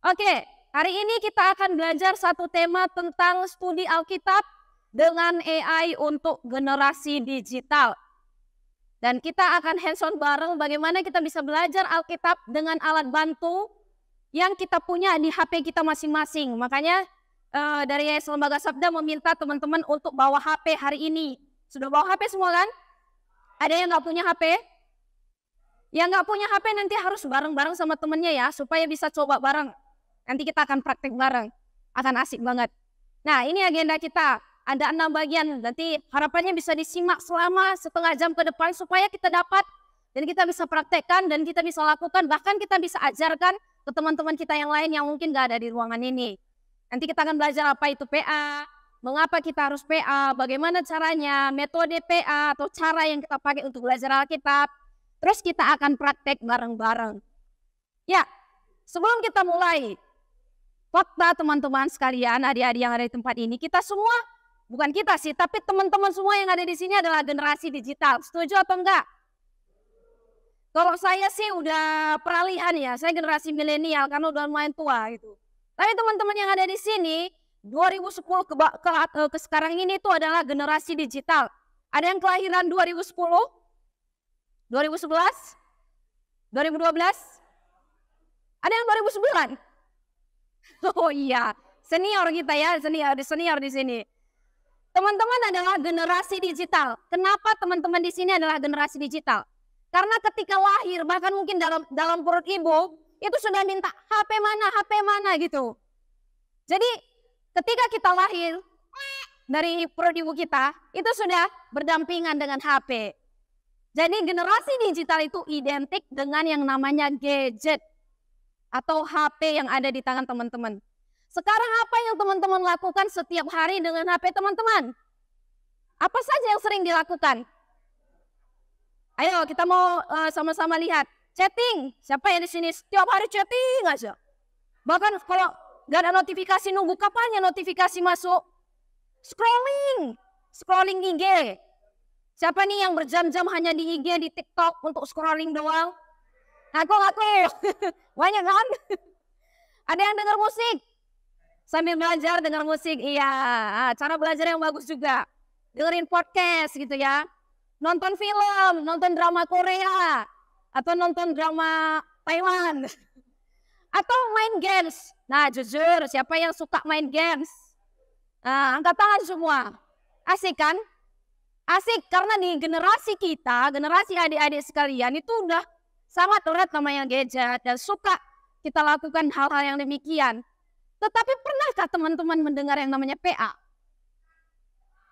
Oke, hari ini kita akan belajar satu tema tentang studi Alkitab dengan AI untuk generasi digital. Dan kita akan hands-on bareng bagaimana kita bisa belajar Alkitab dengan alat bantu yang kita punya di HP kita masing-masing. Makanya dari Yayasan Lembaga Sabda meminta teman-teman untuk bawa HP hari ini. Sudah bawa HP semua kan? Ada yang nggak punya HP? Yang nggak punya HP nanti harus bareng-bareng sama temennya ya, supaya bisa coba bareng. Nanti kita akan praktek bareng, akan asik banget. Nah, ini agenda kita. Ada 6 bagian, nanti harapannya bisa disimak selama setengah jam ke depan supaya kita dapat dan kita bisa praktekkan dan kita bisa lakukan, bahkan kita bisa ajarkan ke teman-teman kita yang lain yang mungkin gak ada di ruangan ini. Nanti kita akan belajar apa itu PA, mengapa kita harus PA, bagaimana caranya, metode PA atau cara yang kita pakai untuk belajar Alkitab. Terus kita akan praktek bareng-bareng. Ya, sebelum kita mulai, fakta teman-teman sekalian, adik-adik yang ada di tempat ini, kita semua, bukan kita sih, tapi teman-teman semua yang ada di sini adalah generasi digital. Setuju atau enggak? Kalau saya sih udah peralihan ya, saya generasi milenial karena udah lumayan tua gitu. Tapi teman-teman yang ada di sini, 2010 ke sekarang ini itu adalah generasi digital. Ada yang kelahiran 2010, 2011, 2012, ada yang 2009. Oh iya, senior kita ya, senior di sini. Teman-teman adalah generasi digital. Kenapa teman-teman di sini adalah generasi digital? Karena ketika lahir, bahkan mungkin dalam perut ibu, itu sudah minta HP mana gitu. Jadi ketika kita lahir dari perut ibu kita, itu sudah berdampingan dengan HP. Jadi generasi digital itu identik dengan yang namanya gadget atau HP yang ada di tangan teman-teman. Sekarang apa yang teman-teman lakukan setiap hari dengan HP teman-teman? Apa saja yang sering dilakukan? Ayo kita mau sama-sama lihat. Chatting. Siapa yang di sini setiap hari chatting aja? Bahkan kalau gak ada notifikasi, nunggu kapan ya notifikasi masuk? Scrolling IG. Siapa nih yang berjam-jam hanya di IG, di TikTok untuk scrolling doang? Aku. Banyak kan? Ada yang dengar musik? Sambil belajar dengar musik, iya. Cara belajar yang bagus juga. Dengerin podcast gitu ya. Nonton film, nonton drama Korea. Atau nonton drama Taiwan. Atau main games. Nah jujur, siapa yang suka main games? Nah, angkat tangan semua. Asik kan? Asik karena di generasi kita, generasi adik-adik sekalian itu udah sangat erat namanya gadget. Dan suka kita lakukan hal-hal yang demikian. Tetapi pernahkah teman-teman mendengar yang namanya PA?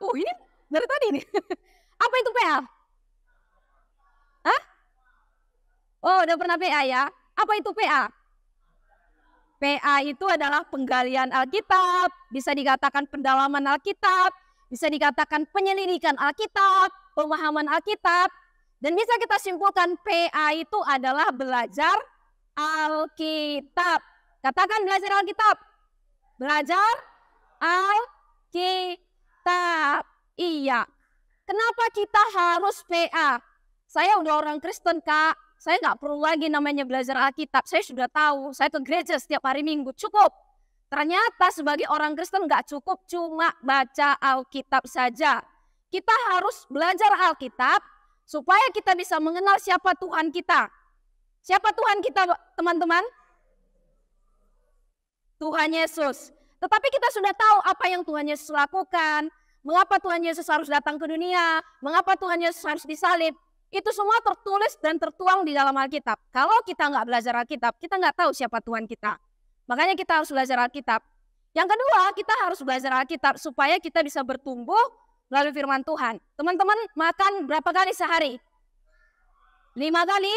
Oh ini dari tadi nih. Apa itu PA? Hah? Oh udah pernah PA ya? Apa itu PA? PA itu adalah penggalian Alkitab, bisa dikatakan pendalaman Alkitab, bisa dikatakan penyelidikan Alkitab, pemahaman Alkitab, dan bisa kita simpulkan PA itu adalah belajar Alkitab. Katakan belajar Alkitab. Belajar Alkitab. Iya. Kenapa kita harus PA? Saya udah orang Kristen, Kak. Saya nggak perlu lagi namanya belajar Alkitab. Saya sudah tahu. Saya ke gereja setiap hari Minggu. Cukup. Ternyata sebagai orang Kristen nggak cukup cuma baca Alkitab saja. Kita harus belajar Alkitab supaya kita bisa mengenal siapa Tuhan kita. Siapa Tuhan kita, teman-teman? Tuhan Yesus. Tetapi kita sudah tahu apa yang Tuhan Yesus lakukan, mengapa Tuhan Yesus harus datang ke dunia, mengapa Tuhan Yesus harus disalib. Itu semua tertulis dan tertuang di dalam Alkitab. Kalau kita nggak belajar Alkitab, kita nggak tahu siapa Tuhan kita. Makanya kita harus belajar Alkitab. Yang kedua, kita harus belajar Alkitab supaya kita bisa bertumbuh melalui firman Tuhan. Teman-teman makan berapa kali sehari? 5 kali?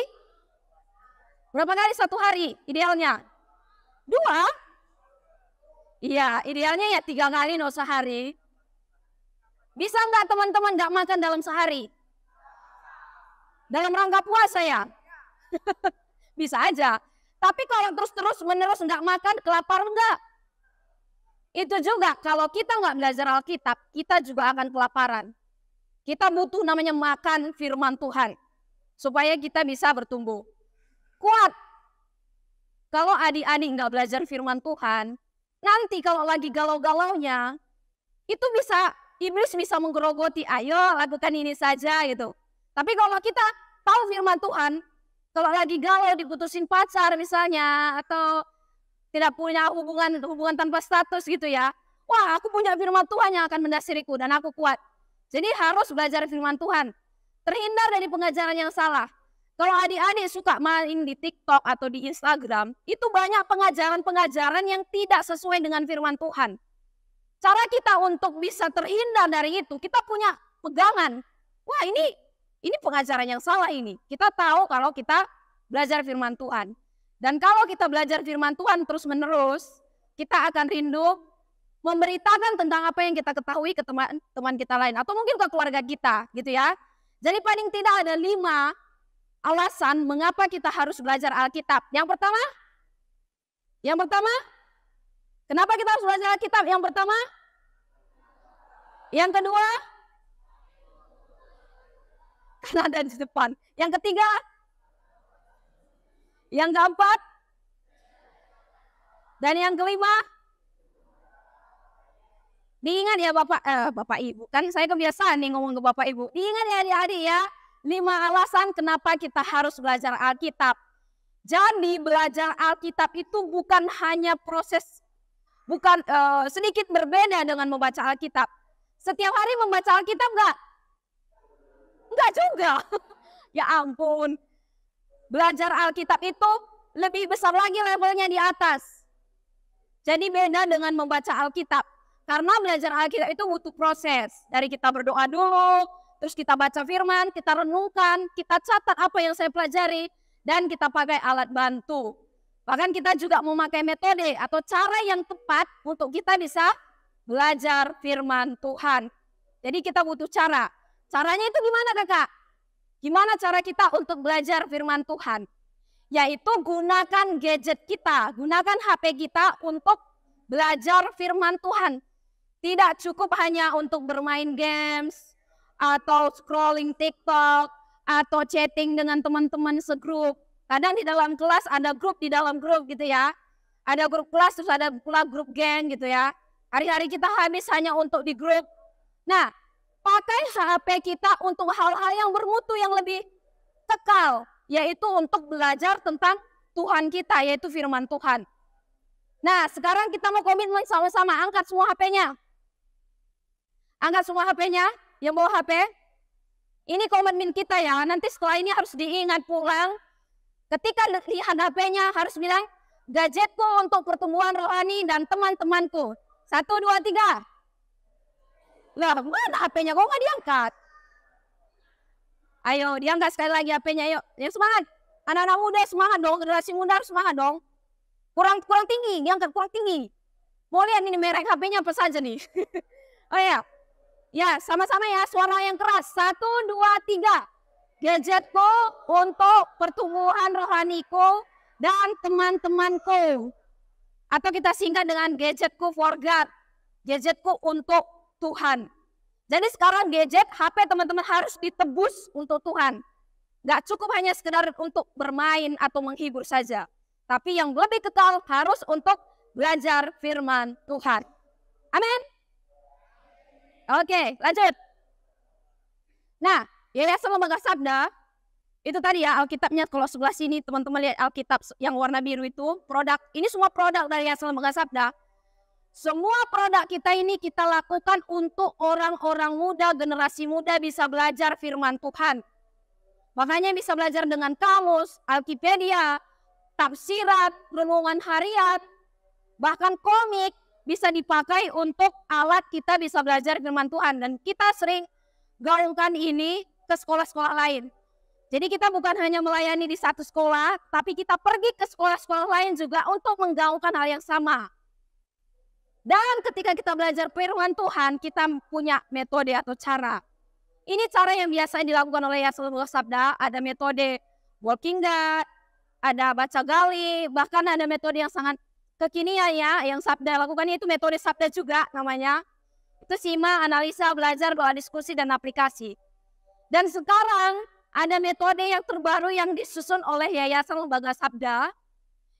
Berapa kali satu hari idealnya? 2? Iya, idealnya ya 3 kali sehari. Bisa nggak teman-teman nggak makan dalam sehari? Dalam rangka puasa ya? Bisa aja. Tapi kalau terus menerus nggak makan, kelaparan nggak? Itu juga kalau kita nggak belajar Alkitab, kita juga akan kelaparan. Kita butuh namanya makan firman Tuhan. Supaya kita bisa bertumbuh kuat. Kalau adik-adik nggak belajar firman Tuhan, nanti kalau lagi galau-galaunya, itu iblis bisa menggerogoti, ayo lakukan ini saja gitu. Tapi kalau kita tahu firman Tuhan, kalau lagi galau diputusin pacar misalnya, atau tidak punya hubungan tanpa status gitu ya, wah aku punya firman Tuhan yang akan mendasariku dan aku kuat. Jadi harus belajar firman Tuhan. Terhindar dari pengajaran yang salah. Kalau adik-adik suka main di TikTok atau di Instagram, itu banyak pengajaran-pengajaran yang tidak sesuai dengan firman Tuhan. Cara kita untuk bisa terhindar dari itu, kita punya pegangan. Wah ini pengajaran yang salah ini. Kita tahu kalau kita belajar firman Tuhan. Dan kalau kita belajar firman Tuhan terus-menerus, kita akan rindu memberitakan tentang apa yang kita ketahui ke teman kita lain. Atau mungkin ke keluarga kita gitu ya. Jadi paling tidak ada 5 alasan mengapa kita harus belajar Alkitab. Yang pertama, kenapa kita harus belajar Alkitab? Yang pertama, yang kedua, karena ada di depan. Yang ketiga, yang keempat, dan yang kelima, diingat ya Bapak Ibu, kan saya kebiasaan nih ngomong ke Bapak Ibu. Diingat ya adik-adik ya. 5 alasan kenapa kita harus belajar Alkitab. Jadi belajar Alkitab itu bukan hanya sedikit berbeda dengan membaca Alkitab. Setiap hari membaca Alkitab enggak? Enggak juga. Ya ampun. Belajar Alkitab itu lebih besar lagi levelnya di atas. Jadi beda dengan membaca Alkitab. Karena belajar Alkitab itu butuh proses. Dari kita berdoa dulu, terus kita baca firman, kita renungkan, kita catat apa yang saya pelajari, dan kita pakai alat bantu. Bahkan kita juga memakai metode atau cara yang tepat untuk kita bisa belajar firman Tuhan. Jadi kita butuh cara. Caranya itu gimana kakak? Gimana cara kita untuk belajar firman Tuhan? Yaitu gunakan gadget kita, gunakan HP kita untuk belajar firman Tuhan. Tidak cukup hanya untuk bermain games, atau scrolling TikTok, atau chatting dengan teman-teman segrup. Kadang di dalam kelas ada grup di dalam grup gitu ya. Ada grup kelas, terus ada pula grup geng gitu ya. Hari-hari kita habis hanya untuk di grup. Nah, pakai HP kita untuk hal-hal yang bermutu, yang lebih kekal. Yaitu untuk belajar tentang Tuhan kita, yaitu firman Tuhan. Nah, sekarang kita mau komitmen sama-sama, angkat semua HP-nya. Angkat semua HP-nya. Yang bawa HP, ini komitmen kita ya. Nanti setelah ini harus diingat pulang. Ketika lihat HP-nya harus bilang, gadgetku untuk pertumbuhan rohani dan teman-temanku. 1, 2, 3. Lah, mana HP-nya? Kok nggak diangkat? Ayo, diangkat sekali lagi HP-nya. Ayo, yang semangat. Anak-anak muda semangat dong. Generasi muda harus semangat dong. Kurang tinggi, diangkat kurang tinggi. Mau lihat ini merek HP-nya apa saja nih? Oh ya. Ya, sama-sama ya, suara yang keras. 1, 2, 3. Gadgetku untuk pertumbuhan rohaniku dan teman-temanku. Atau kita singkat dengan gadgetku for God. Gadgetku untuk Tuhan. Jadi sekarang gadget, HP teman-teman harus ditebus untuk Tuhan. Gak cukup hanya sekedar untuk bermain atau menghibur saja. Tapi yang lebih kekal harus untuk belajar firman Tuhan. Amin. Oke, lanjut. Nah, Yayasan Lembaga Sabda, itu tadi ya Alkitabnya, kalau sebelah sini teman-teman lihat Alkitab yang warna biru itu, produk, ini semua produk dari Yayasan Lembaga Sabda. Semua produk kita ini kita lakukan untuk orang-orang muda, generasi muda bisa belajar firman Tuhan. Makanya bisa belajar dengan kamus, Alkipedia, tafsirat, renungan harian, bahkan komik, bisa dipakai untuk alat kita bisa belajar firman Tuhan. Dan kita sering gaungkan ini ke sekolah-sekolah lain. Jadi kita bukan hanya melayani di satu sekolah, tapi kita pergi ke sekolah-sekolah lain juga untuk menggaungkan hal yang sama. Dan ketika kita belajar firman Tuhan, kita punya metode atau cara. Ini cara yang biasa dilakukan oleh Yayasan Lembaga Sabda. Ada metode Walking God, ada baca gali, bahkan ada metode yang sangat kekinian ya, yang Sabda lakukan itu metode Sabda juga namanya. Itu simak, analisa, belajar, doa, diskusi, dan aplikasi. Dan sekarang ada metode yang terbaru yang disusun oleh Yayasan Lembaga Sabda,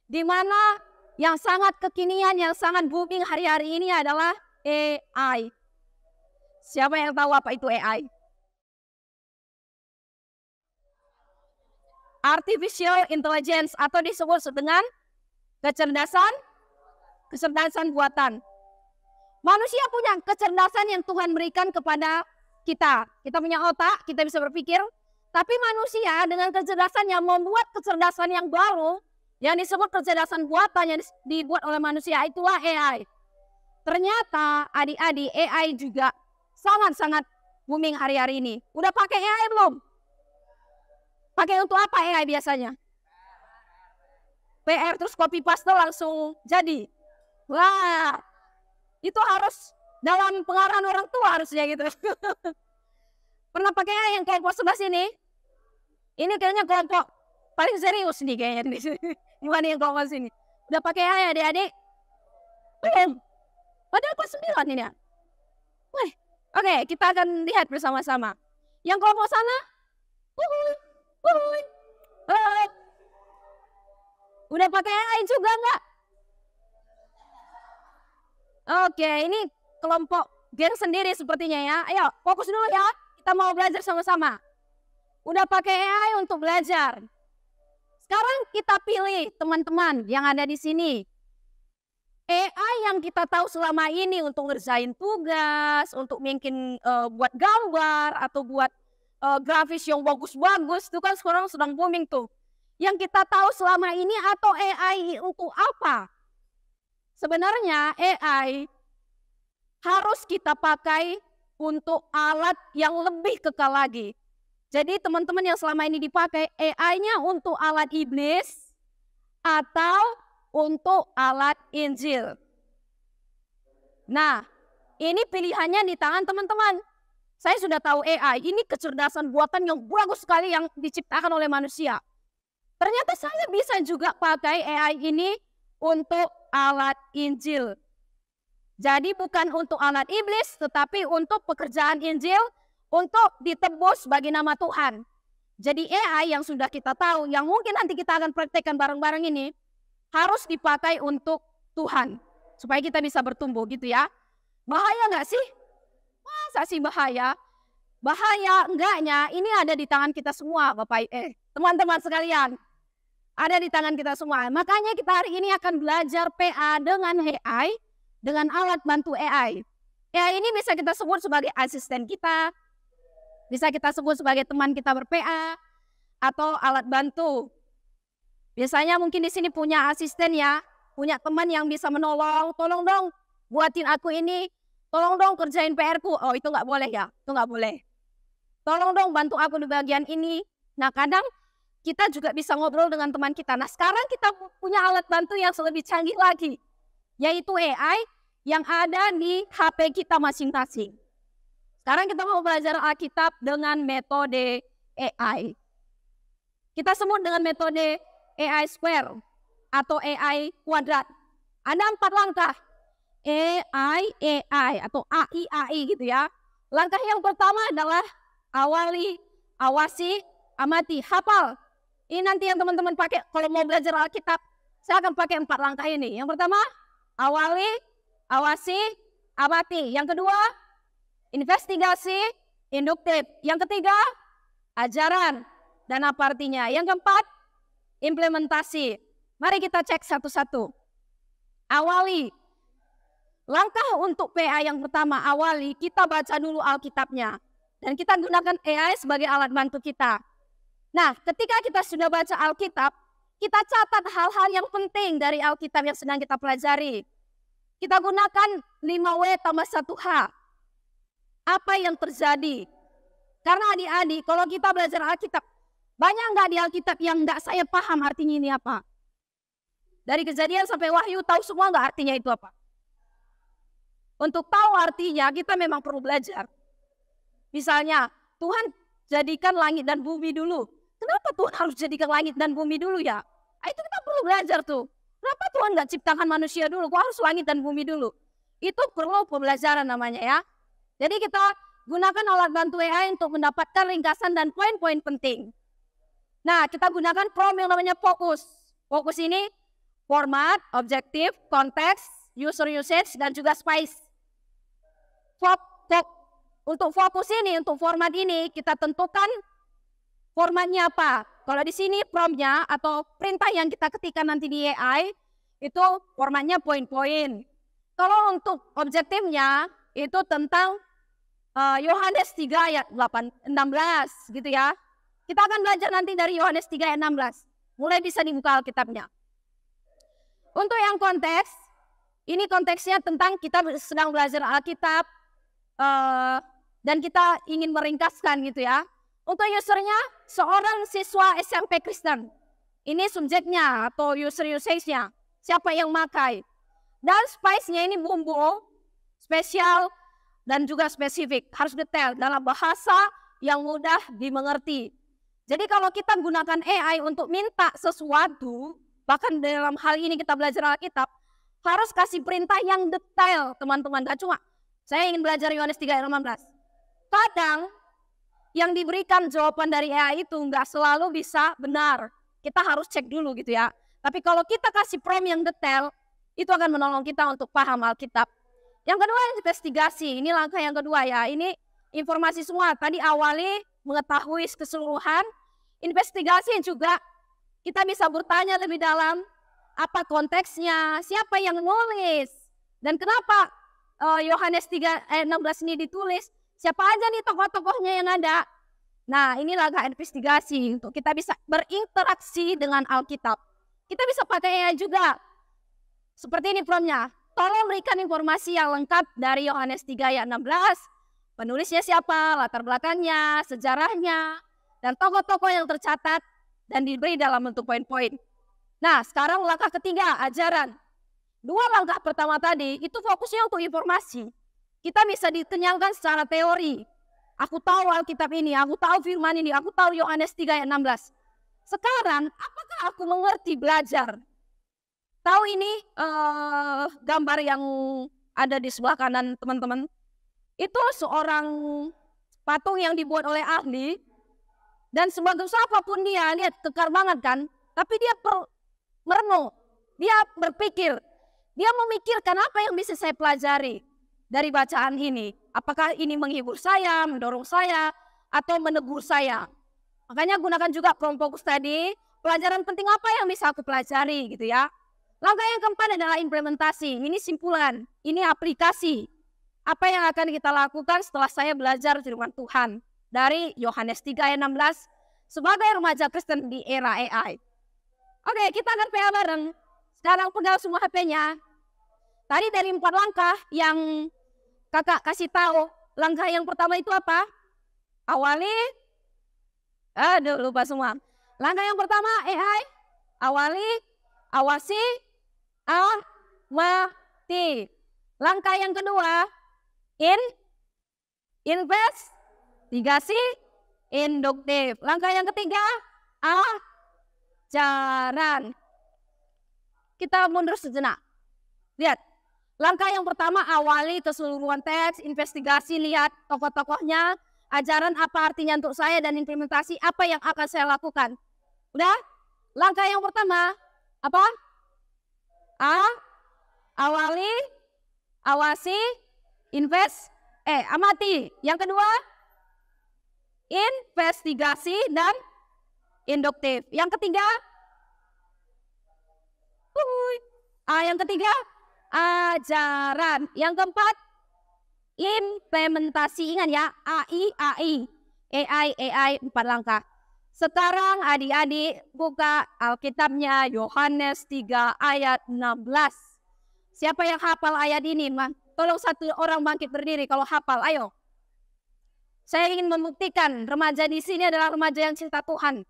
di mana yang sangat kekinian, yang sangat booming hari-hari ini adalah AI. Siapa yang tahu apa itu AI? Artificial Intelligence atau disebut dengan kecerdasan buatan. Manusia punya kecerdasan yang Tuhan berikan kepada kita. Kita punya otak, kita bisa berpikir. Tapi manusia dengan kecerdasan yang membuat kecerdasan yang baru, yang disebut kecerdasan buatan yang dibuat oleh manusia, itulah AI. Ternyata adik-adik, AI juga sangat-sangat booming hari-hari ini. Udah pakai AI belum? Pakai untuk apa AI biasanya? PR terus copy paste langsung jadi. Wah, itu harus dalam pengarahan orang tua harusnya gitu. Pernah pakai AI yang kelompok sebelah sini? Ini kayaknya kelompok paling serius nih kayaknya di sini. Bukan yang kelompok sini. Udah pakai AI adik-adik? Belum. Padahal kelas 9 ini ya. Oke, kita akan lihat bersama-sama. Yang kelompok sana? Udah pakai AI juga enggak? Oke, ini kelompok geng sendiri sepertinya ya. Ayo, fokus dulu ya. Kita mau belajar sama-sama. Udah pakai AI untuk belajar. Sekarang kita pilih teman-teman yang ada di sini. AI yang kita tahu selama ini untuk ngerjain tugas, untuk mungkin buat gambar atau buat grafis yang bagus-bagus, itu kan sekarang sedang booming tuh. Yang kita tahu selama ini atau AI untuk apa? Sebenarnya AI harus kita pakai untuk alat yang lebih kekal lagi. Jadi teman-teman yang selama ini dipakai AI-nya untuk alat iblis atau untuk alat Injil. Nah, ini pilihannya di tangan teman-teman. Saya sudah tahu AI, ini kecerdasan buatan yang bagus sekali yang diciptakan oleh manusia. Ternyata saya bisa juga pakai AI ini untuk alat Injil. Jadi bukan untuk alat iblis, tetapi untuk pekerjaan Injil, untuk ditebus bagi nama Tuhan. Jadi AI yang sudah kita tahu, yang mungkin nanti kita akan praktekkan bareng-bareng ini, harus dipakai untuk Tuhan. Supaya kita bisa bertumbuh gitu ya. Bahaya nggak sih? Masa sih bahaya? Bahaya enggaknya, ini ada di tangan kita semua Bapak teman-teman sekalian. Ada di tangan kita semua. Makanya kita hari ini akan belajar PA dengan AI, dengan alat bantu AI. AI ini bisa kita sebut sebagai asisten kita, bisa kita sebut sebagai teman kita ber-PA, atau alat bantu. Biasanya mungkin di sini punya asisten ya, punya teman yang bisa menolong, tolong dong buatin aku ini, tolong dong kerjain PR-ku. Oh itu nggak boleh ya, itu nggak boleh. Tolong dong bantu aku di bagian ini. Nah kadang kita juga bisa ngobrol dengan teman kita. Nah sekarang kita punya alat bantu yang lebih canggih lagi, yaitu AI yang ada di HP kita masing-masing. Sekarang kita mau belajar Alkitab dengan metode AI. Kita sebut dengan metode AI square atau AI kuadrat. Ada 4 langkah. AI atau AI gitu ya. Langkah yang pertama adalah awali, awasi, amati, hafal. Ini nanti yang teman-teman pakai kalau mau belajar Alkitab, saya akan pakai 4 langkah ini. Yang pertama, awali, awasi, amati. Yang kedua, investigasi, induktif. Yang ketiga, ajaran dan apa artinya. Yang keempat, implementasi. Mari kita cek satu-satu. Awali. Langkah untuk PA yang pertama, awali, kita baca dulu Alkitabnya. Dan kita gunakan AI sebagai alat bantu kita. Nah, ketika kita sudah baca Alkitab, kita catat hal-hal yang penting dari Alkitab yang sedang kita pelajari. Kita gunakan 5W tambah 1H. Apa yang terjadi? Karena adik-adik, kalau kita belajar Alkitab, banyak nggak di Alkitab yang nggak saya paham artinya ini apa? Dari Kejadian sampai Wahyu, tahu semua nggak artinya itu apa? Untuk tahu artinya, kita memang perlu belajar. Misalnya, Tuhan jadikan langit dan bumi dulu. Kenapa Tuhan harus jadikan langit dan bumi dulu ya? Itu kita perlu belajar tuh. Kenapa Tuhan nggak ciptakan manusia dulu? Kok harus langit dan bumi dulu? Itu perlu pembelajaran namanya ya. Jadi kita gunakan alat bantu AI untuk mendapatkan ringkasan dan poin-poin penting. Nah, kita gunakan prom yang namanya fokus. Fokus ini format, objektif, konteks, user usage, dan juga spice. Untuk fokus ini, untuk format ini, kita tentukan formatnya apa. Kalau di sini promptnya atau perintah yang kita ketikkan nanti di AI, itu formatnya poin-poin. Kalau untuk objektifnya, itu tentang Yohanes 3 ayat 16 gitu ya. Kita akan belajar nanti dari Yohanes 3 ayat 16. Mulai bisa dibuka Alkitabnya. Untuk yang konteks, ini konteksnya tentang kita sedang belajar Alkitab dan kita ingin meringkaskan gitu ya. Untuk usernya, seorang siswa SMP Kristen. Ini subjeknya atau user usage-nya. Siapa yang makai. Dan spice-nya ini bumbu spesial dan juga spesifik, harus detail dalam bahasa yang mudah dimengerti. Jadi kalau kita gunakan AI untuk minta sesuatu, bahkan dalam hal ini kita belajar Alkitab, harus kasih perintah yang detail, teman-teman. Gak cuma, saya ingin belajar Yohanes 3 ayat 16. Kadang, yang diberikan jawaban dari AI itu nggak selalu bisa benar. Kita harus cek dulu gitu ya. Tapi kalau kita kasih prompt yang detail, itu akan menolong kita untuk paham Alkitab. Yang kedua, investigasi. Ini langkah yang kedua ya. Ini informasi semua. Tadi awali mengetahui keseluruhan. Investigasi juga kita bisa bertanya lebih dalam. Apa konteksnya? Siapa yang nulis? Dan kenapa Yohanes 3 ayat 16 ini ditulis? Siapa aja nih tokoh-tokohnya yang ada? Nah, ini langkah investigasi. Untuk kita bisa berinteraksi dengan Alkitab. Kita bisa pakai AI juga. Seperti ini promptnya. Tolong berikan informasi yang lengkap dari Yohanes 3 ayat 16. Penulisnya siapa, latar belakangnya, sejarahnya, dan tokoh-tokoh yang tercatat dan diberi dalam bentuk poin-poin. Nah, sekarang langkah ketiga, ajaran. Dua langkah pertama tadi, itu fokusnya untuk informasi. Kita bisa dikenyangkan secara teori. Aku tahu Alkitab ini, aku tahu firman ini, aku tahu Yohanes 3 ayat 16. Sekarang, apakah aku mengerti belajar? Tahu ini gambar yang ada di sebelah kanan teman-teman. Itu seorang patung yang dibuat oleh ahli. Dan sebagus apapun dia, lihat kekar banget kan. Tapi dia merenung, dia berpikir. Dia memikirkan apa yang bisa saya pelajari dari bacaan ini. Apakah ini menghibur saya, mendorong saya, atau menegur saya. Makanya gunakan juga prompt fokus tadi. Pelajaran penting apa yang bisa aku pelajari gitu ya. Langkah yang keempat adalah implementasi. Ini simpulan, ini aplikasi. Apa yang akan kita lakukan setelah saya belajar firman Tuhan dari Yohanes 3 ayat 16 sebagai remaja Kristen di era AI. Oke, kita akan PA bareng. Sekarang pegang semua HP-nya. Tadi dari 4 langkah yang kakak kasih tahu. Langkah yang pertama itu apa? Awali. Aduh, lupa semua. Langkah yang pertama AI. Awali, awasi, amati. Langkah yang kedua, investigasi, induktif. Langkah yang ketiga, ajaran. Kita mundur sejenak. Lihat, langkah yang pertama awali keseluruhan teks, investigasi, lihat tokoh-tokohnya, ajaran apa artinya untuk saya, dan implementasi apa yang akan saya lakukan. Udah? Langkah yang pertama, apa? Awali, awasi, amati. Yang kedua, investigasi dan induktif. Yang ketiga, yang ketiga, ajaran. Yang keempat, implementasi. Ingat ya, AI, 4 langkah. Sekarang adik-adik buka Alkitabnya Yohanes 3 ayat 16. Siapa yang hafal ayat ini? Tolong satu orang bangkit berdiri kalau hafal. Ayo. Saya ingin membuktikan remaja di sini adalah remaja yang cinta Tuhan.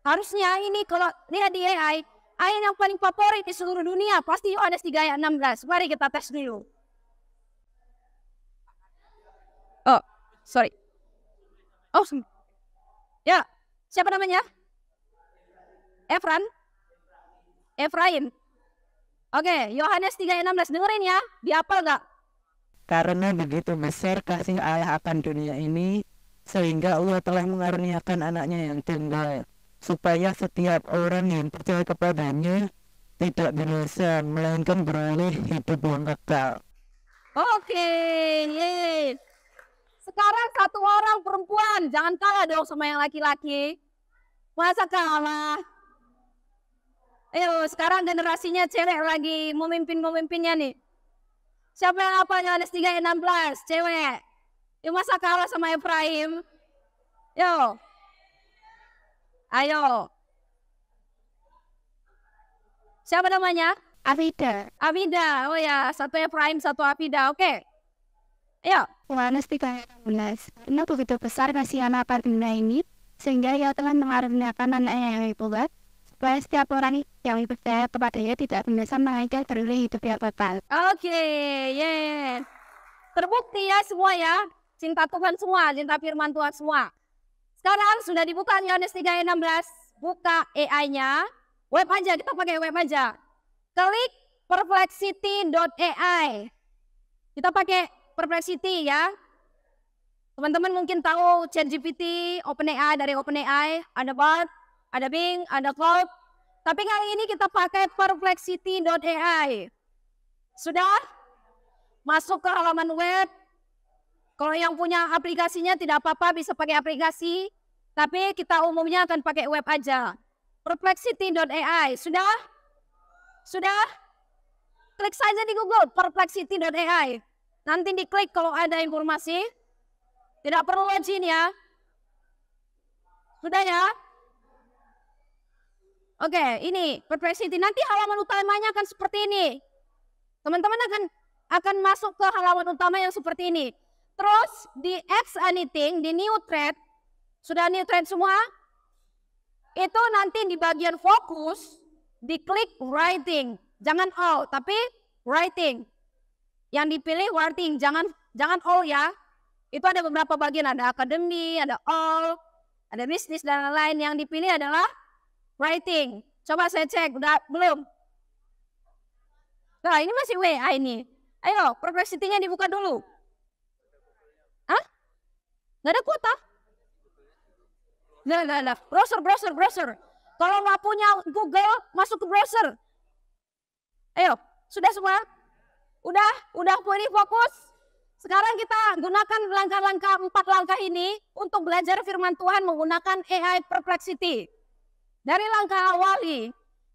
Harusnya ini kalau lihat di AI, ayat yang paling favorit di seluruh dunia pasti Yohanes 3 ayat 16. Mari kita tes dulu. Oh, sorry. Oh, ya. Siapa namanya? Efraim. Oke, Yohanes 3 ayat 16. Dengerin ya. Dihafal nggak? Karena begitu besar kasih Allah akan dunia ini, sehingga Allah telah mengaruniakan anaknya yang tunggal, supaya setiap orang yang percaya kepadanya tidak binasa, melainkan beroleh hidup yang kekal. Oke, yeay. Sekarang satu orang perempuan, jangan kalah dong sama yang laki-laki. Masa kalah? Ayo, sekarang generasinya cewek lagi memimpinnya nih. Siapa yang hafal Yohanes 3 ayat 16? Cewek. Yuk, masa kalah sama Efraim? Yo. Ayo. Siapa namanya? Afida. Afida. Oh ya, satu Efraim, satu Afida. Oke. Ayo. Yohanes 3 ayat 16. Karena begitu besar kasihan akan dunia ini, sehingga ia telah mengaruniakan anaknya yang hebat, supaya setiap orang yang percaya kepadanya tidak binasa melainkan beroleh hidup yang kekal. Oke, yeah. Terbukti ya semua ya. Cinta Tuhan semua, cinta firman Tuhan semua. Sekarang sudah dibuka Yohanes 3 ayat 16. Buka AI-nya. Web aja, kita pakai web aja. Klik perplexity.ai. Kita pakai Perplexity ya. Teman-teman mungkin tahu ChatGPT, OpenAI dari OpenAI, ada Bard, ada Bing, ada Claude. Tapi kali ini kita pakai perplexity.ai. Sudah? Masuk ke halaman web. Kalau yang punya aplikasinya tidak apa-apa, bisa pakai aplikasi. Tapi kita umumnya akan pakai web aja. Perplexity.ai. Sudah? Sudah? Klik saja di Google, perplexity.ai. Nanti diklik kalau ada informasi. Tidak perlu login ya. Sudah ya? Oke, ini Perplexity. Nanti halaman utamanya akan seperti ini. Teman-teman akan masuk ke halaman utama yang seperti ini. Terus di Ask Anything, di New Thread. Sudah New Thread semua? Itu nanti di bagian fokus, diklik Writing. Jangan all, tapi Writing. Yang dipilih Writing, jangan all ya. Itu ada beberapa bagian, ada akademi, ada all, ada bisnis dan lain-lain. Yang dipilih adalah Writing. Coba saya cek, udah belum? Nah, ini masih WA ini. Ayo, Perplexity-nya dibuka dulu. Hah? Nggak ada kuota? Nggak. Browser. Kalau nggak punya Google, masuk ke browser. Ayo, sudah semua? Udah fully fokus? Sekarang kita gunakan langkah-langkah 4 langkah ini untuk belajar firman Tuhan menggunakan AI Perplexity. Dari langkah awali,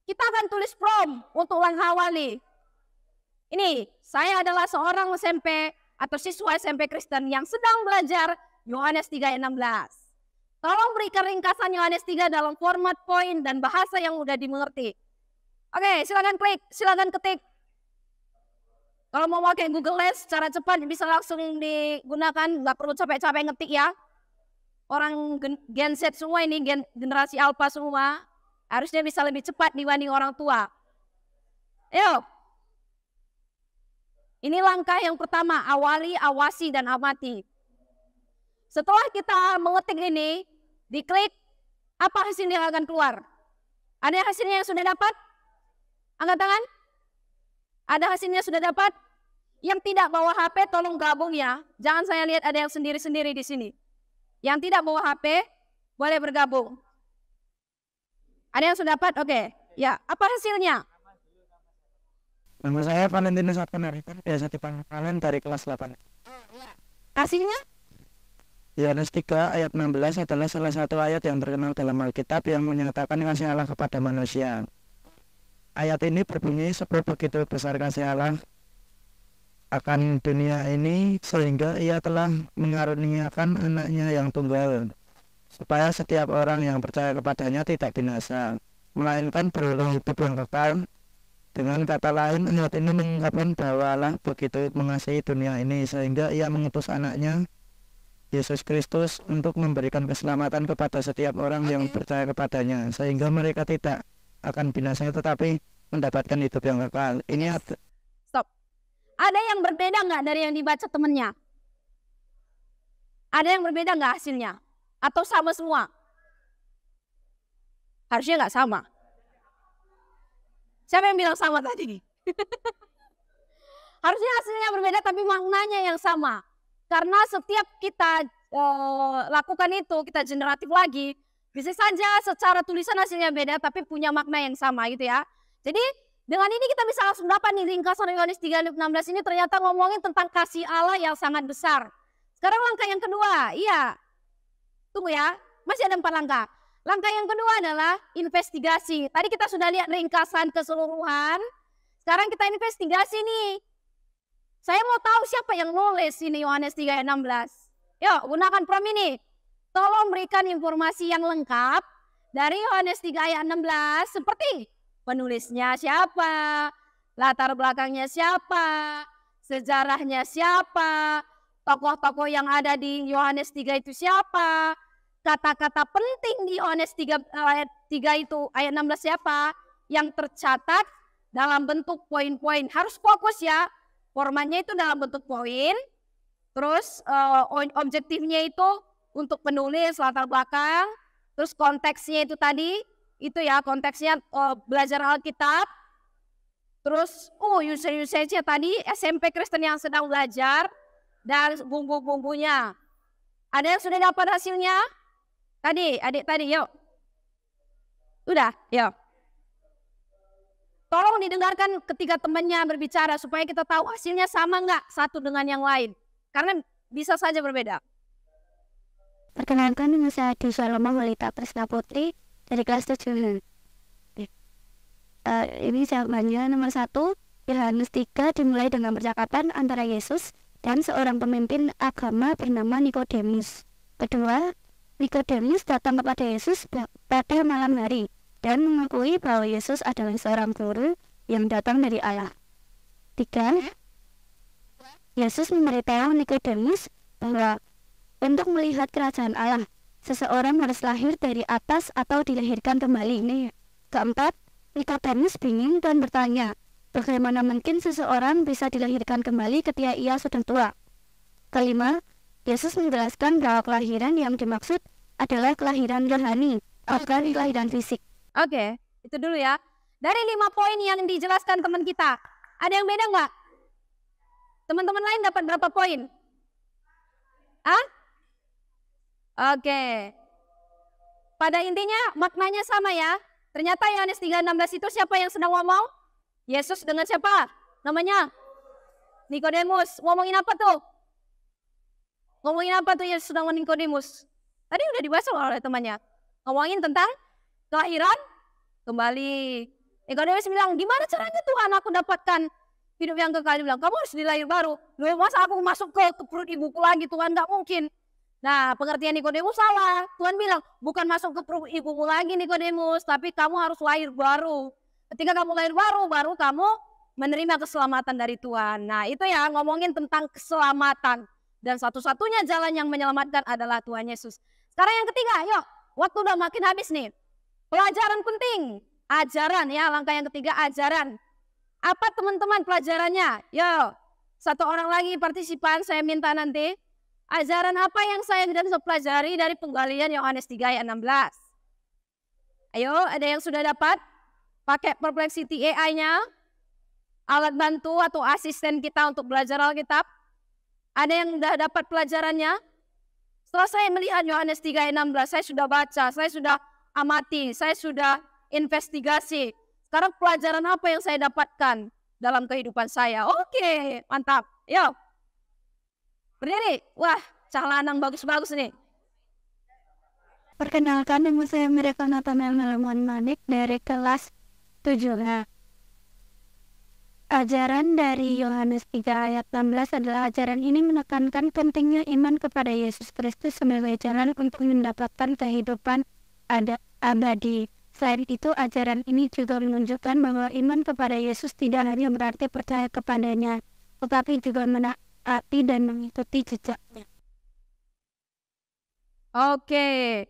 kita akan tulis prompt untuk langkah awali. Ini, saya adalah seorang SMP atau siswa SMP Kristen yang sedang belajar Yohanes 3 ayat 16. Tolong berikan ringkasan Yohanes 3 dalam format poin dan bahasa yang mudah dimengerti. Oke, silakan klik, silakan ketik. Kalau mau pakai Google Lens secara cepat bisa langsung digunakan, nggak perlu capek-capek ngetik ya. Orang Gen Z semua ini, generasi Alpha semua, harusnya bisa lebih cepat dibanding orang tua. Ayo. Ini langkah yang pertama, awali, awasi, dan amati. Setelah kita mengetik ini, diklik, apa hasilnya akan keluar? Ada hasilnya yang sudah dapat? Angkat tangan. Ada hasilnya sudah dapat? Yang tidak bawa HP tolong gabung ya. Jangan saya lihat ada yang sendiri-sendiri di sini. Yang tidak bawa HP boleh bergabung. Ada yang sudah dapat? Oke. Ya, apa hasilnya? Nama saya Valentinus Atmanarikan, biasa dipanggil Valen dari kelas 8. Hasilnya? Yohanes 3 ayat 16 adalah salah satu ayat yang terkenal dalam Alkitab yang menyatakan kasih Allah kepada manusia. Ayat ini berbunyi, sebab begitu besar kasih Allah akan dunia ini sehingga ia telah mengaruniakan anaknya yang tunggal, supaya setiap orang yang percaya kepadanya tidak binasa, melainkan beroleh hidup yang kekal. Dengan kata lain, ayat ini mengungkapkan bahwa Allah begitu mengasihi dunia ini sehingga ia mengutus anaknya Yesus Kristus untuk memberikan keselamatan kepada setiap orang yang percaya kepadanya, sehingga mereka tidak akan binasa tetapi mendapatkan hidup yang kekal. Ini Stop. Ada yang berbeda nggak dari yang dibaca temennya? Ada yang berbeda nggak hasilnya? Atau sama semua? Harusnya nggak sama. Siapa yang bilang sama tadi? Harusnya hasilnya berbeda tapi maknanya yang sama. Karena setiap kita lakukan itu, kita generatif lagi, bisa saja secara tulisan hasilnya beda tapi punya makna yang sama gitu ya. Jadi Dengan ini kita bisa langsung dapat nih ringkasan Yohanes 3:16 ini ternyata ngomongin tentang kasih Allah yang sangat besar. Sekarang langkah yang kedua, iya. Tunggu ya, masih ada 4 langkah. Langkah yang kedua adalah investigasi. Tadi kita sudah lihat ringkasan keseluruhan. Sekarang kita investigasi nih. Saya mau tahu siapa yang nulis ini Yohanes 3:16. Yuk, gunakan prom ini. Tolong berikan informasi yang lengkap dari Yohanes 3:16 seperti penulisnya siapa, latar belakangnya siapa, sejarahnya siapa, tokoh-tokoh yang ada di Yohanes 3 itu siapa, kata-kata penting di Yohanes 3 ayat 3 itu ayat 16 siapa, yang tercatat dalam bentuk poin-poin. Harus fokus ya, formatnya itu dalam bentuk poin, terus objektifnya itu untuk penulis, latar belakang, terus konteksnya itu tadi, itu ya konteksnya belajar Alkitab. Terus usage-nya tadi SMP Kristen yang sedang belajar dan bumbu-bumbunya. Ada yang sudah dapat hasilnya? Tadi, adik tadi, yuk. Udah, yuk. Tolong didengarkan ketika temannya berbicara supaya kita tahu hasilnya sama nggak satu dengan yang lain. Karena bisa saja berbeda. Perkenalkan dengan saya Di Salomo Melita Tresna Putri dari kelas 7. Ini jawabannya nomor 1. Yohanes 3 dimulai dengan percakapan antara Yesus dan seorang pemimpin agama bernama Nikodemus. Kedua, Nikodemus datang kepada Yesus pada malam hari dan mengakui bahwa Yesus adalah seorang guru yang datang dari Allah. 3. Yesus memberitahu Nikodemus bahwa untuk melihat kerajaan Allah, seseorang harus lahir dari atas atau dilahirkan kembali. 4. Nikodemus bingung dan bertanya, bagaimana mungkin seseorang bisa dilahirkan kembali ketika ia sudah tua? 5. Yesus menjelaskan bahwa kelahiran yang dimaksud adalah kelahiran rohani, bukan kelahiran fisik. Oke, itu dulu ya. Dari 5 poin yang dijelaskan teman kita, ada yang beda nggak? Teman-teman lain dapat berapa poin? Oke. Pada intinya maknanya sama ya. Ternyata Yohanes 3:16 itu siapa yang sedang ngomong? Yesus dengan siapa? Namanya Nikodemus. Ngomongin apa tuh? Ngomongin apa tuh Yesus sedang ngomongin Nikodemus? Tadi udah dibahas oleh temannya. Ngomongin tentang kelahiran kembali. Nikodemus bilang, gimana caranya Tuhan aku dapatkan hidup yang kekal? Dia bilang, kamu harus dilahir baru. Masa aku masuk ke perut ibuku lagi? Tuhan, gak mungkin. Nah, pengertian Nikodemus salah. Tuhan bilang, bukan masuk ke perut ibumu lagi Nikodemus, tapi kamu harus lahir baru. Ketika kamu lahir baru, baru kamu menerima keselamatan dari Tuhan. Nah, itu ya ngomongin tentang keselamatan. Dan satu-satunya jalan yang menyelamatkan adalah Tuhan Yesus. Sekarang yang ketiga, yuk. Waktu udah makin habis nih. Pelajaran penting. Ajaran ya, langkah yang ketiga ajaran. Apa teman-teman pelajarannya? Yuk, satu orang lagi partisipan saya minta nanti. Ajaran apa yang saya bisa pelajari dari penggalian Yohanes 3:16? Ayo, ada yang sudah dapat? Pakai Perplexity AI-nya, alat bantu atau asisten kita untuk belajar Alkitab. Ada yang sudah dapat pelajarannya? Setelah saya melihat Yohanes 3:16, saya sudah baca, saya sudah amati, saya sudah investigasi. Sekarang pelajaran apa yang saya dapatkan dalam kehidupan saya? Oke, mantap. Yuk. Berdiri. Wah, Cah Lanang bagus-bagus nih. Perkenalkan, nama saya Miracle Nathanael Manik dari kelas 7. Ajaran dari Yohanes 3:16 adalah ajaran ini menekankan pentingnya iman kepada Yesus Kristus sebagai jalan untuk mendapatkan kehidupan abadi. Selain itu, ajaran ini juga menunjukkan bahwa iman kepada Yesus tidak hanya berarti percaya kepadanya, tetapi juga menaati dan mengikuti jejaknya. Oke,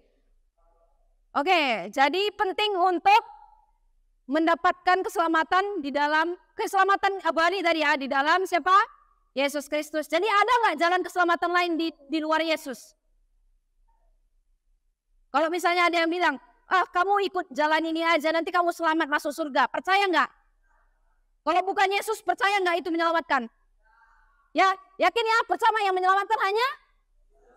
jadi penting untuk mendapatkan keselamatan di dalam keselamatan abadi tadi ya, di dalam siapa? Yesus Kristus. Jadi ada nggak jalan keselamatan lain di luar Yesus? Kalau misalnya ada yang bilang, kamu ikut jalan ini aja nanti kamu selamat masuk surga, percaya nggak? Kalau bukan Yesus, percaya nggak itu menyelamatkan? Ya, yakin ya, percaya yang menyelamatkan hanya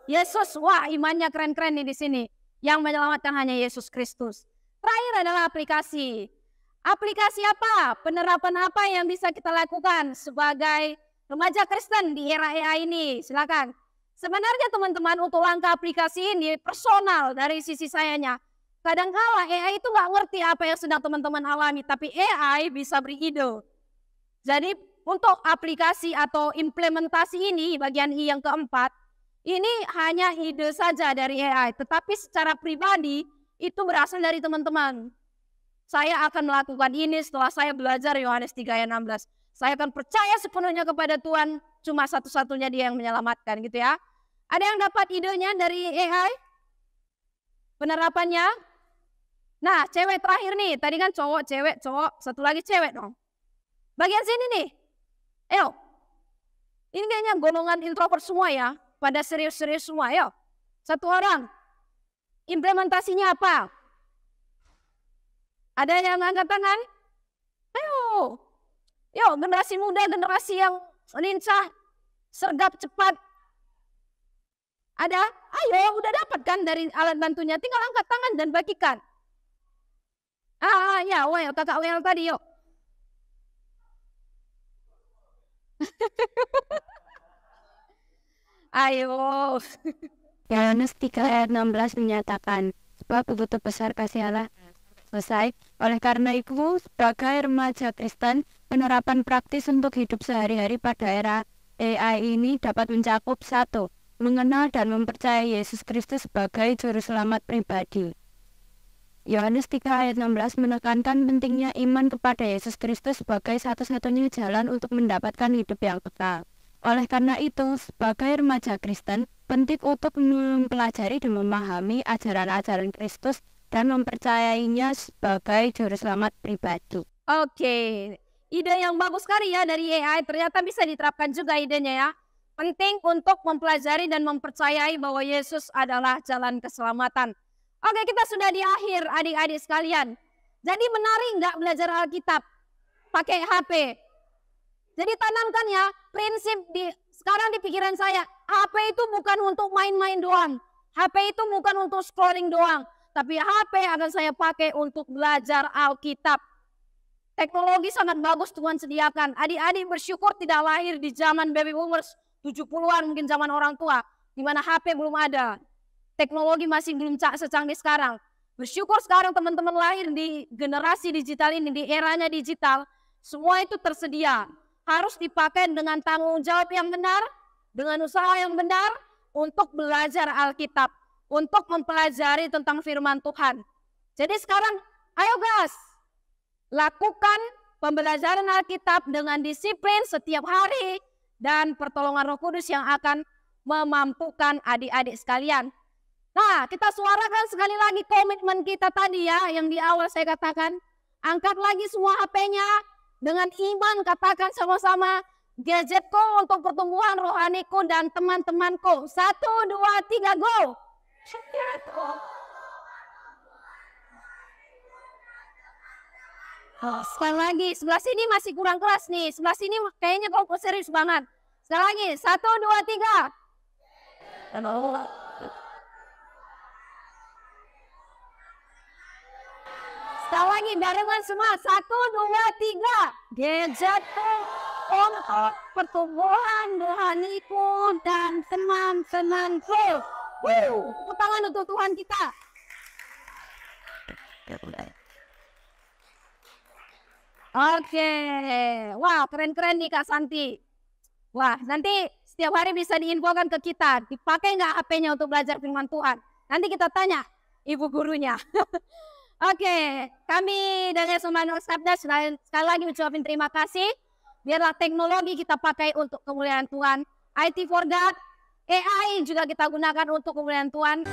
Yesus. Wah, imannya keren-keren nih di sini. Yang menyelamatkan hanya Yesus Kristus. Terakhir adalah aplikasi. Aplikasi apa, penerapan apa yang bisa kita lakukan sebagai remaja Kristen di era AI ini? Silakan. Sebenarnya teman-teman untuk langkah aplikasi ini personal dari sisi sayanya. Kadangkala AI itu nggak ngerti apa yang sedang teman-teman alami, tapi AI bisa beri ide. Jadi untuk aplikasi atau implementasi ini, bagian I yang keempat, ini hanya ide saja dari AI, tetapi secara pribadi itu berasal dari teman-teman. Saya akan melakukan ini setelah saya belajar Yohanes 3 ayat 16. Saya akan percaya sepenuhnya kepada Tuhan, cuma satu-satunya Dia yang menyelamatkan gitu ya. Ada yang dapat idenya dari AI? Penerapannya? Nah, cewek terakhir nih, tadi kan cowok, cewek, cowok, satu lagi cewek dong. Bagian sini nih, ayo. Ini kayaknya golongan introvert semua ya, pada serius-serius semua, ayo. Satu orang, implementasinya apa? Ada yang angkat tangan? Ayo. Yo, generasi muda, generasi yang lincah, sergap cepat. Ada? Ayo, udah dapat kan dari alat bantunya. Tinggal angkat tangan dan bagikan. Ya, Wel, kakak Wel tadi, yuk. Ayo. Yohanes 3 ayat 16 menyatakan, sebab begitu besar kasih Allah selesai. Oleh karena itu, sebagai remaja Kristen, penerapan praktis untuk hidup sehari-hari pada era AI ini dapat mencakup 1. Mengenal dan mempercayai Yesus Kristus sebagai juru selamat pribadi. Yohanes 3 ayat 16 menekankan pentingnya iman kepada Yesus Kristus sebagai satu-satunya jalan untuk mendapatkan hidup yang kekal. Oleh karena itu, sebagai remaja Kristen, penting untuk mempelajari dan memahami ajaran-ajaran Kristus dan mempercayainya sebagai juru selamat pribadi. Oke, ide yang bagus sekali ya dari AI, ternyata bisa diterapkan juga idenya ya. Penting untuk mempelajari dan mempercayai bahwa Yesus adalah jalan keselamatan. Oke, kita sudah di akhir adik-adik sekalian. Jadi menarik nggak belajar Alkitab pakai HP? Jadi tanamkan ya prinsip sekarang di pikiran saya, HP itu bukan untuk main-main doang. HP itu bukan untuk scrolling doang. Tapi HP akan saya pakai untuk belajar Alkitab. Teknologi sangat bagus Tuhan sediakan. Adik-adik bersyukur tidak lahir di zaman baby boomers 70-an mungkin zaman orang tua. Di mana HP belum ada. Teknologi masih belum secanggih sekarang. Bersyukur sekarang teman-teman lahir di generasi digital ini, di eranya digital. Semua itu tersedia. Harus dipakai dengan tanggung jawab yang benar, dengan usaha yang benar untuk belajar Alkitab. Untuk mempelajari tentang firman Tuhan. Jadi sekarang, ayo guys, lakukan pembelajaran Alkitab dengan disiplin setiap hari dan pertolongan Roh Kudus yang akan memampukan adik-adik sekalian. Nah, kita suarakan sekali lagi komitmen kita tadi ya, yang di awal saya katakan. Angkat lagi semua HP-nya dengan iman, katakan sama-sama, gadgetku untuk pertumbuhan rohaniku dan teman-temanku. 1, 2, 3, go! Sekali lagi, sebelah sini masih kurang keras nih. Sebelah sini kayaknya kok serius banget. Sekali lagi, 1, 2, 3. Sekali lagi, barengan semua. 1, 2, 3. Gadgetku untuk pertumbuhan rohaniku dan teman-temanku. Tepuk tangan untuk Tuhan kita. Oke. Wah, keren-keren nih Kak Santi. Wah, nanti setiap hari bisa diinfokan ke kita. Dipakai nggak HP-nya untuk belajar firman Tuhan? Nanti kita tanya ibu gurunya. Oke, kami dari Semangat Sabda sekali lagi ucapin terima kasih. Biarlah teknologi kita pakai untuk kemuliaan Tuhan. IT for God, AI juga kita gunakan untuk kemuliaan Tuhan.